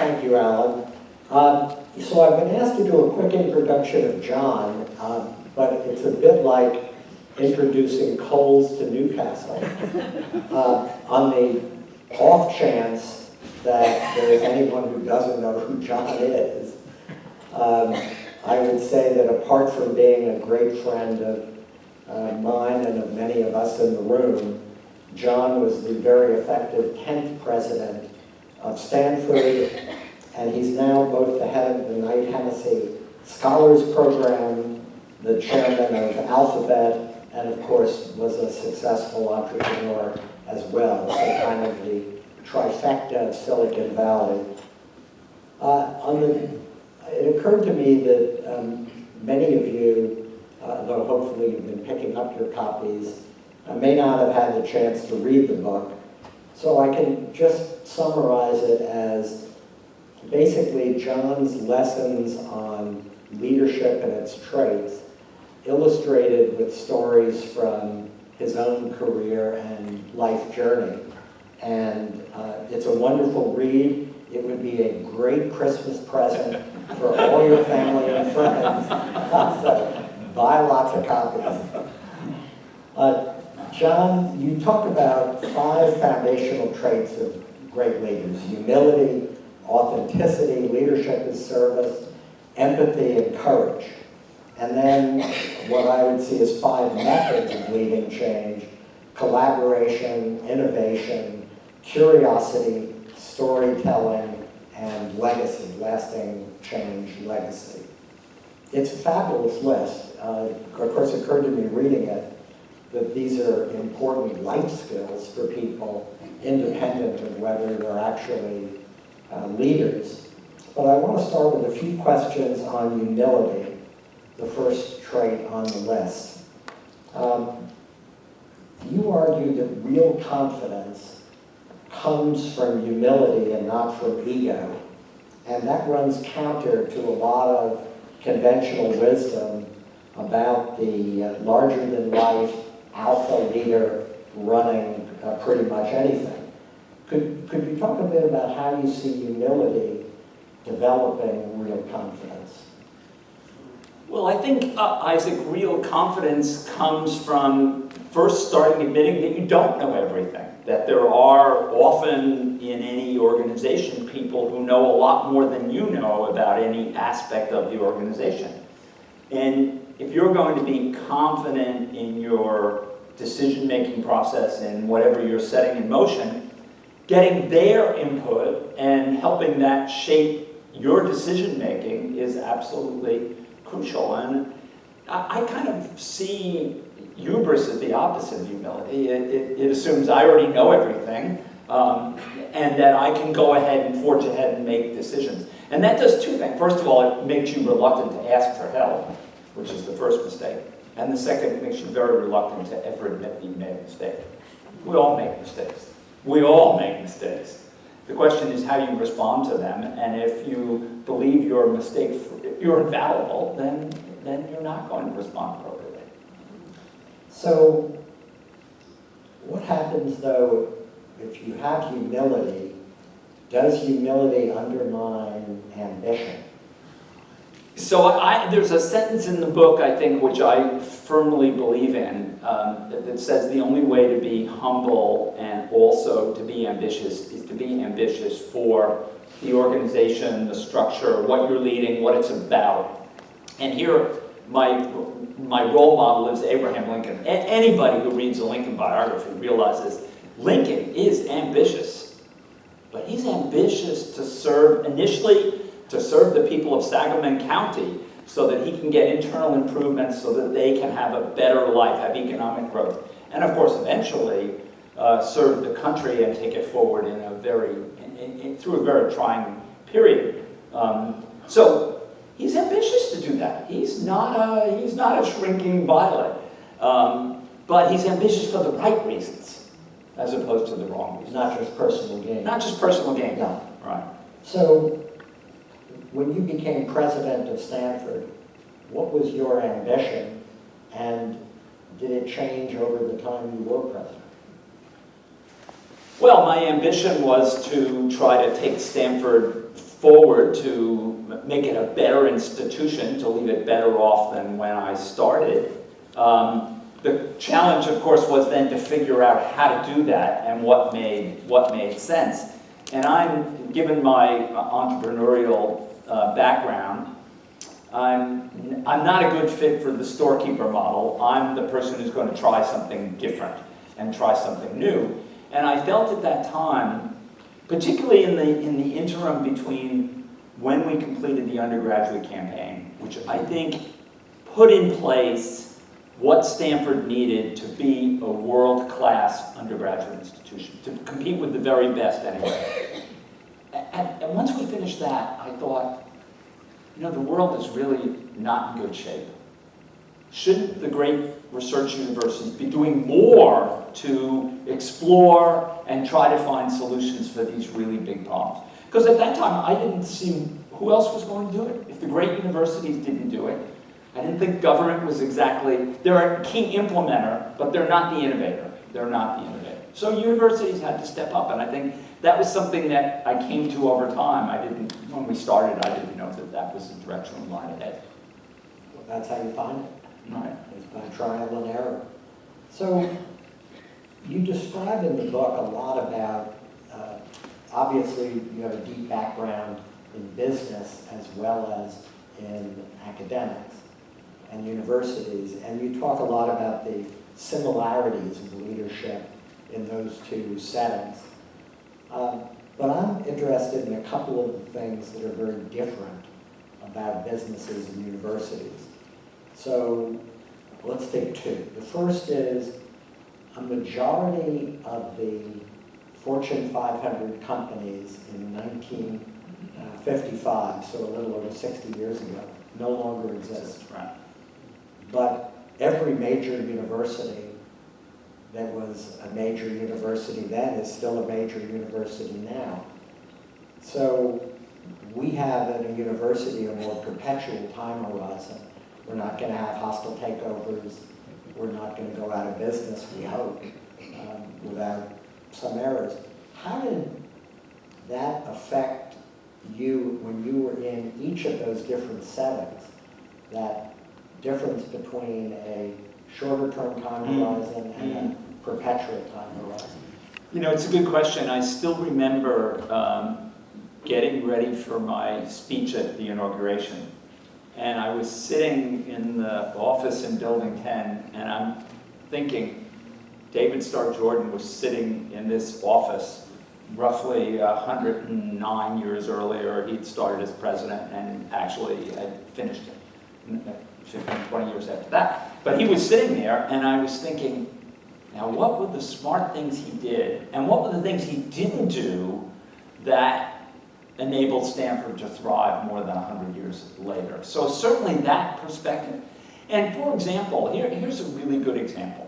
Thank you, Alan. So I've been asked to do a quick introduction of John, but it's a bit like introducing Coles to Newcastle. On the off chance that there is anyone who doesn't know who John is, I would say that apart from being a great friend of mine and of many of us in the room, John was the very effective 10th president of Stanford, and he's now both the head of the Knight Hennessy Scholars Program, the chairman of Alphabet, and of course was a successful entrepreneur as well, so kind of the trifecta of Silicon Valley. It occurred to me that many of you, though hopefully you've been picking up your copies, may not have had the chance to read the book. So I can just summarize it as basically John's lessons on leadership and its traits, illustrated with stories from his own career and life journey. And it's a wonderful read. It would be a great Christmas present for all your family and friends. So buy lots of copies. John, you talk about 5 foundational traits of great leaders: humility, authenticity, leadership as service, empathy, and courage. And then what I would see as 5 methods of leading change: collaboration, innovation, curiosity, storytelling, and legacy, lasting change legacy. It's a fabulous list. Of course, it occurred to me reading it that these are important life skills for people, independent of whether they're actually leaders. But I want to start with a few questions on humility, the first trait on the list. You argue that real confidence comes from humility and not from ego. And that runs counter to a lot of conventional wisdom about the larger-than-life alpha leader running pretty much anything. Could you talk a bit about how you see humility developing real confidence? Well, I think, Isaac, real confidence comes from first starting admitting that you don't know everything, that there are often in any organization people who know a lot more than you know about any aspect of the organization. And if you're going to be confident in your decision-making process and whatever you're setting in motion, getting their input and helping that shape your decision-making is absolutely crucial. And I kind of see hubris as the opposite of humility. It assumes I already know everything, and that I can go ahead and forge ahead and make decisions. And that does 2 things. First of all, it makes you reluctant to ask for help, which is the first mistake. And the second, it makes you very reluctant to ever admit that you made a mistake. We all make mistakes. We all make mistakes. The question is how you respond to them, and if you believe your mistake, you're infallible, then you're not going to respond appropriately. So what happens, though, if you have humility? Does humility undermine ambition? So there's a sentence in the book, I think, which I firmly believe in, that says the only way to be humble and also to be ambitious is to be ambitious for the organization, the structure, what you're leading, what it's about. And here, my role model is Abraham Lincoln. Anybody who reads a Lincoln biography realizes Lincoln is ambitious, but he's ambitious to serve, initially, to serve the people of Sangamon County so that he can get internal improvements so that they can have a better life, have economic growth. And of course, eventually, serve the country and take it forward in a through a very trying period. So he's ambitious to do that. He's not a shrinking violet, but he's ambitious for the right reasons, as opposed to the wrong reasons. Not just personal gain. Not just personal gain. Yeah. Right. So when you became president of Stanford, what was your ambition, and did it change over the time you were president? Well, my ambition was to try to take Stanford forward to make it a better institution, to leave it better off than when I started. The challenge, of course, was then to figure out how to do that and what made sense. And I'm, given my entrepreneurial background, I'm not a good fit for the storekeeper model. I'm the person who's going to try something different and try something new. And I felt at that time, particularly in the interim between when we completed the undergraduate campaign, which I think put in place what Stanford needed to be a world-class undergraduate institution, to compete with the very best anyway. And once we finished that, I thought, you know, the world is really not in good shape. Shouldn't the great research universities be doing more to explore and try to find solutions for these really big problems? Because at that time, I didn't see who else was going to do it. If the great universities didn't do it, I didn't think government was exactly, they're a key implementer, but they're not the innovator. They're not the innovator. So universities had to step up, and I think that was something that I came to over time. When we started, I didn't know that that was the direction we wanted to head. Well, that's how you find it. Right. It's by trial and error. So you describe in the book a lot about, obviously you have a deep background in business as well as in academics and universities, and you talk a lot about the similarities of leadership in those two settings. But I'm interested in a couple of the things that are very different about businesses and universities. So let's take two. The first is a majority of the Fortune 500 companies in 1955, so a little over 60 years ago, no longer exist. Right. But every major university that was a major university then is still a major university now. So we have at a university a more perpetual time horizon. We're not going to have hostile takeovers. We're not going to go out of business, we hope, without some errors. How did that affect you when you were in each of those different settings? That difference between a shorter-term time horizon and a perpetual time horizon? You know, it's a good question. I still remember getting ready for my speech at the inauguration. And I was sitting in the office in Building 10, and I'm thinking, David Starr Jordan was sitting in this office roughly 109 years earlier. He'd started as president and actually had finished it 15, 20 years after that. But he was sitting there, and I was thinking, now what were the smart things he did, and what were the things he didn't do that enabled Stanford to thrive more than 100 years later? So certainly that perspective. And for example, here's a really good example.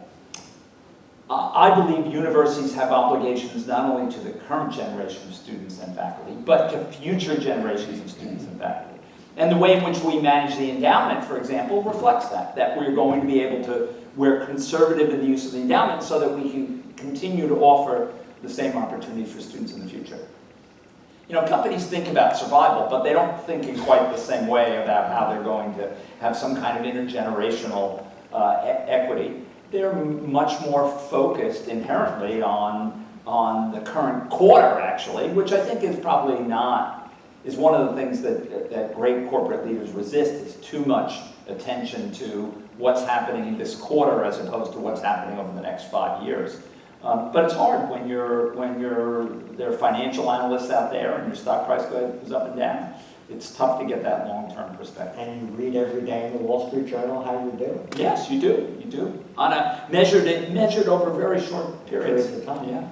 I believe universities have obligations not only to the current generation of students and faculty, but to future generations of students and faculty. And the way in which we manage the endowment, for example, reflects that we're going to be able to, we're conservative in the use of the endowment so that we can continue to offer the same opportunities for students in the future. You know, companies think about survival, but they don't think in quite the same way about how they're going to have some kind of intergenerational equity. They're much more focused inherently on the current quarter, actually, which I think is probably is one of the things that great corporate leaders resist, is too much attention to what's happening in this quarter as opposed to what's happening over the next 5 years. But it's hard when there are financial analysts out there and your stock price goes up and down. It's tough to get that long-term perspective. And you read every day in the Wall Street Journal how you're doing. Yes, you do. You do. On a measured over very short periods of time. Yeah.